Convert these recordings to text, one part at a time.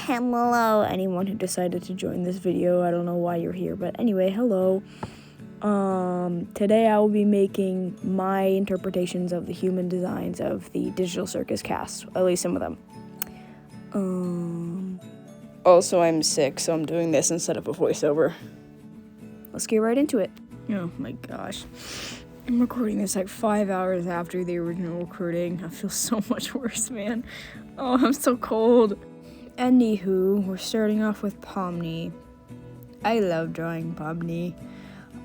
Hello, anyone who decided to join this video. I don't know why you're here, but anyway, hello. Today I will be making my interpretations of the human designs of the Digital Circus cast, at least some of them. Also, I'm sick, so I'm doing this instead of a voiceover. Let's get right into it. Oh my gosh. I'm recording this like 5 hours after the original recording. I feel so much worse, man. Oh, I'm so cold. Anywho, we're starting off with pomni. I love drawing pomni.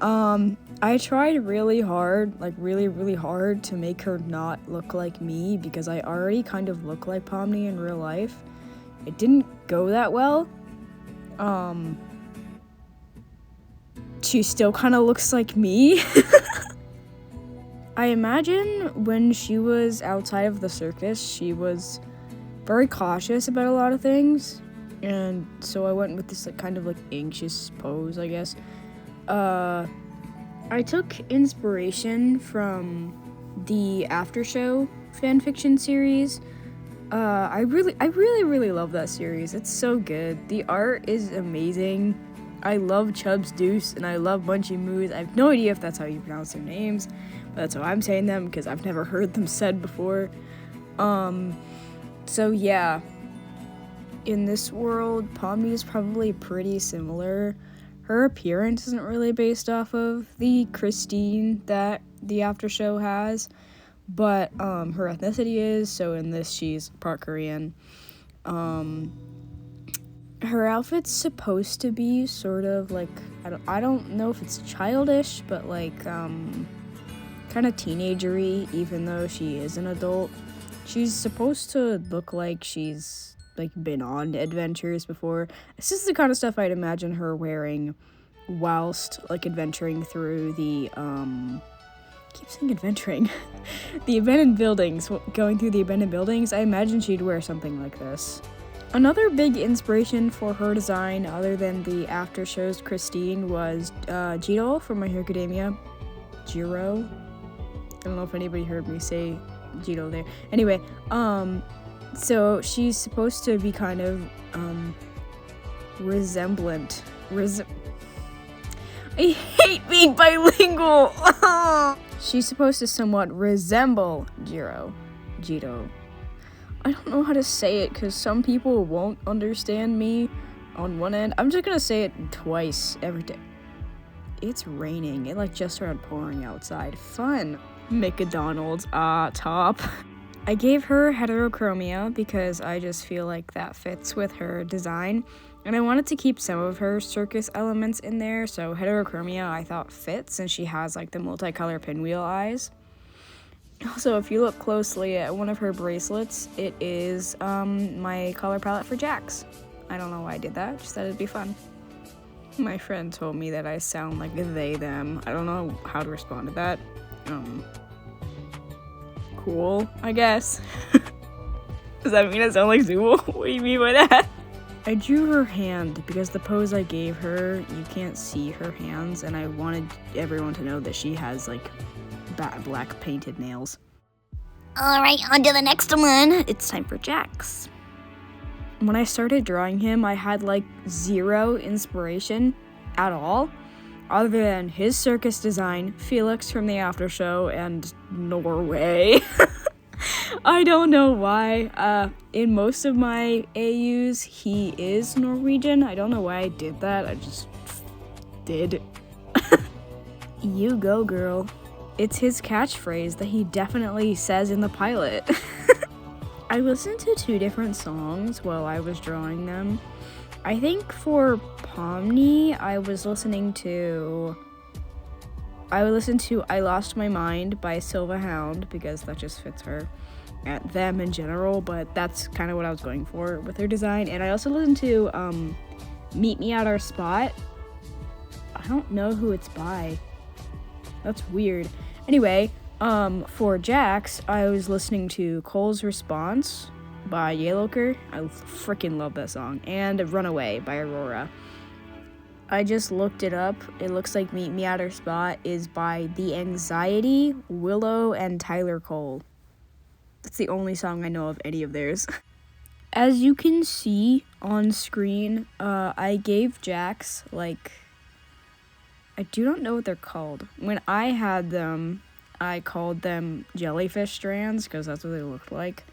I tried really hard, like really hard to make her not look like me because I already kind of look like pomni in real life. It didn't go that well. She still kind of looks like me. I imagine when she was outside of the circus, she was very cautious about a lot of things, and so I went with this kind of anxious pose, I guess. I took inspiration from the After Show fanfiction series. I really love that series. It's so good. The art is amazing. I love Chubbs Deuce and I love Munchie Moose. I have no idea if that's how you pronounce their names, but that's how I'm saying them because I've never heard them said before. So yeah, in this world, pomni is probably pretty similar. Her appearance isn't really based off of the Christine that the After Show has, but her ethnicity is, so in this she's part Korean. Her outfit's supposed to be sort of like, I don't know if it's childish, but kind of teenagery, even though she is an adult. She's supposed to look like she's been on adventures before. This is the kind of stuff I'd imagine her wearing whilst adventuring through the keep saying adventuring the abandoned buildings. Going through the abandoned buildings, I imagine she'd wear something like this. Another big inspiration for her design, other than the After Show's Christine, was Jiro from My Hero Academia. Jiro. I don't know if anybody heard me say Jiro there. Anyway, so she's supposed to be kind of resemblant. I hate being bilingual. She's supposed to somewhat resemble Jiro. I don't know how to say it because some people won't understand me on one end. I'm just gonna say it twice every day. It's raining. It just started pouring outside. Fun. McDonald's top. I gave her heterochromia because I just feel like that fits with her design, and I wanted to keep some of her circus elements in there, so heterochromia I thought fits since she has the multicolor pinwheel eyes. Also, if you look closely at one of her bracelets, it is my color palette for Jax. I don't know why I did that, just thought it'd be fun. My friend told me that I sound like they, them. I don't know how to respond to that. Cool, I guess. Does that mean I sound like Zool? What do you mean by that? I drew her hand because the pose I gave her, you can't see her hands, and I wanted everyone to know that she has black painted nails. Alright, on to the next one. It's time for Jax. When I started drawing him, I had zero inspiration at all, other than his circus design, Felix from the After Show, and Norway. I don't know why. In most of my AUs, he is Norwegian. I don't know why I did that. I just did. You go, girl. It's his catchphrase that he definitely says in the pilot. I listened to 2 different songs while I was drawing them. I think for pomni, I listened to I Lost My Mind by Silva Hound because that just fits her. At them in general, but that's kind of what I was going for with her design. And I also listened to Meet Me at Our Spot. I don't know who it's by. That's weird. Anyway, for Jax, I was listening to Cole's Response by Yellowker. I freaking love that song. And Runaway by Aurora. I just looked it up. It looks like Meet Me at Our Spot is by The Anxiety, Willow, and Tyler Cole. That's the only song I know of any of theirs. As you can see on screen, I gave Jax, like, I do not know what they're called. When I had them, I called them jellyfish strands because that's what they looked like.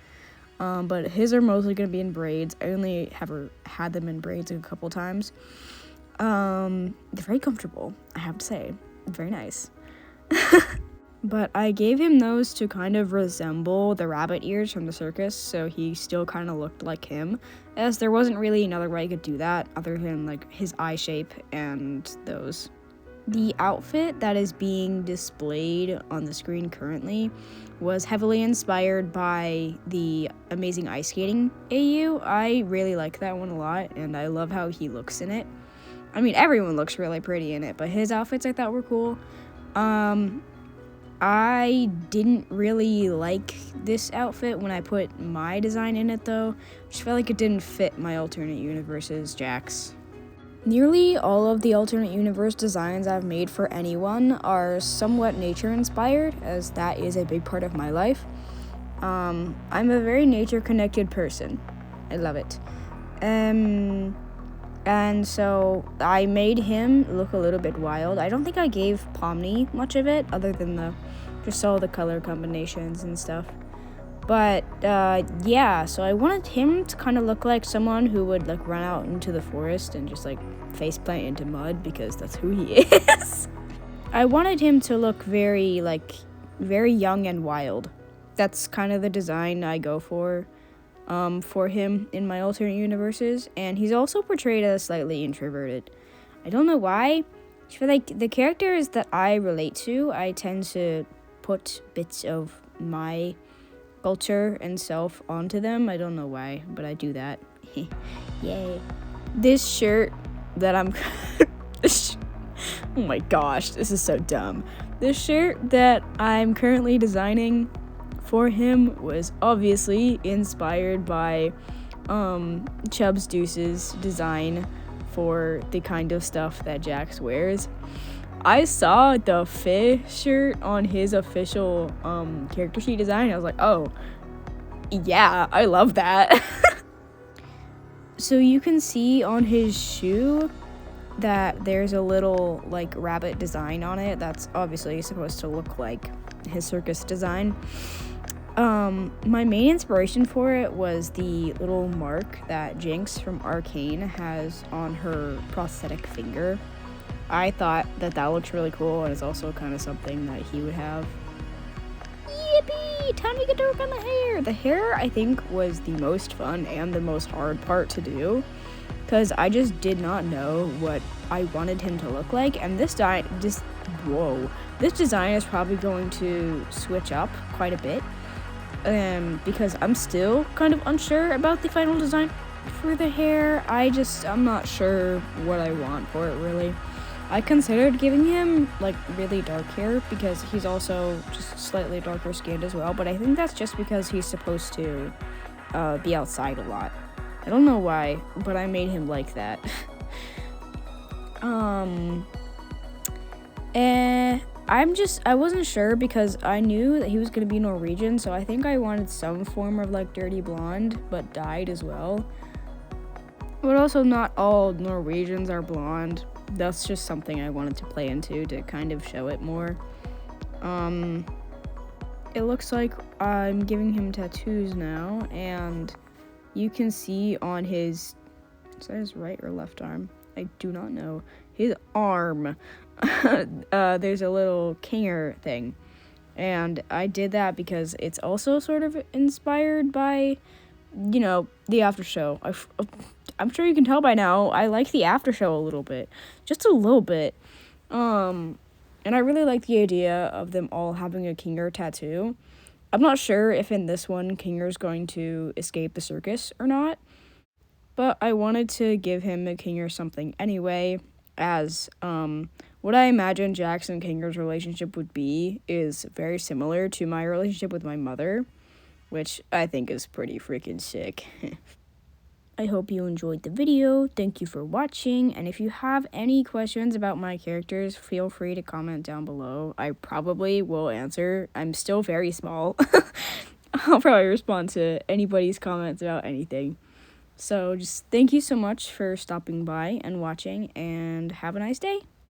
But his are mostly going to be in braids. I only had them in braids a couple times. They're very comfortable, I have to say. Very nice. But I gave him those to kind of resemble the rabbit ears from the circus, so he still kind of looked like him, as there wasn't really another way I could do that other than like his eye shape and those. The outfit that is being displayed on the screen currently was heavily inspired by the Amazing Ice Skating AU. I really like that one a lot, and I love how he looks in it. I mean, everyone looks really pretty in it, but his outfits I thought were cool. I didn't really like this outfit when I put my design in it, though. I just felt like it didn't fit my alternate universe's Jax. Nearly all of the alternate universe designs I've made for anyone are somewhat nature-inspired, as that is a big part of my life. I'm a very nature-connected person. I love it. And so I made him look a little bit wild. I don't think I gave Pomni much of it, other than just all the color combinations and stuff. But yeah, so I wanted him to kind of look like someone who would like run out into the forest and just like faceplant into mud, because that's who he is. I wanted him to look very young and wild. That's kind of the design I go for him in my alternate universes, and he's also portrayed as slightly introverted. I don't know why. I feel like the characters that I relate to, I tend to put bits of my culture and self onto them. I don't know why, but I do that. Yay. This shirt that I'm oh my gosh, this is so dumb. This shirt that I'm currently designing for him was obviously inspired by Chubbs Deuce's design for the kind of stuff that Jax wears. I saw the fish shirt on his official character sheet design. I was like, oh, yeah, I love that. So you can see on his shoe that there's a little like rabbit design on it. That's obviously supposed to look like his circus design. My main inspiration for it was the little mark that Jinx from Arcane has on her prosthetic finger. I thought that looked really cool, and it's also kind of something that he would have. Yippee! Time to get to work on the hair! The hair, I think, was the most fun and the most hard part to do, because I just did not know what I wanted him to look like, and this design is probably going to switch up quite a bit, because I'm still kind of unsure about the final design for the hair. I'm not sure what I want for it, really. I considered giving him, like, really dark hair, because he's also just slightly darker skinned as well, but I think that's just because he's supposed to be outside a lot. I don't know why, but I made him like that. I wasn't sure because I knew that he was going to be Norwegian, so I think I wanted some form of, like, dirty blonde, but dyed as well. But also not all Norwegians are blonde. That's just something I wanted to play into to kind of show it more. It looks like I'm giving him tattoos now, and you can see on is that his right or left arm? I do not know. His arm. There's a little kinger thing. And I did that because it's also sort of inspired by, the after show. I'm sure you can tell by now, I like the after show a little bit. Just a little bit. And I really like the idea of them all having a Kinger tattoo. I'm not sure if in this one Kinger's going to escape the circus or not. But I wanted to give him a Kinger something anyway, as what I imagine Jax and Kinger's relationship would be is very similar to my relationship with my mother, which I think is pretty freaking sick. I hope you enjoyed the video. Thank you for watching, and if you have any questions about my characters, feel free to comment down below. I probably will answer. I'm still very small. I'll probably respond to anybody's comments about anything. So just thank you so much for stopping by and watching, and have a nice day.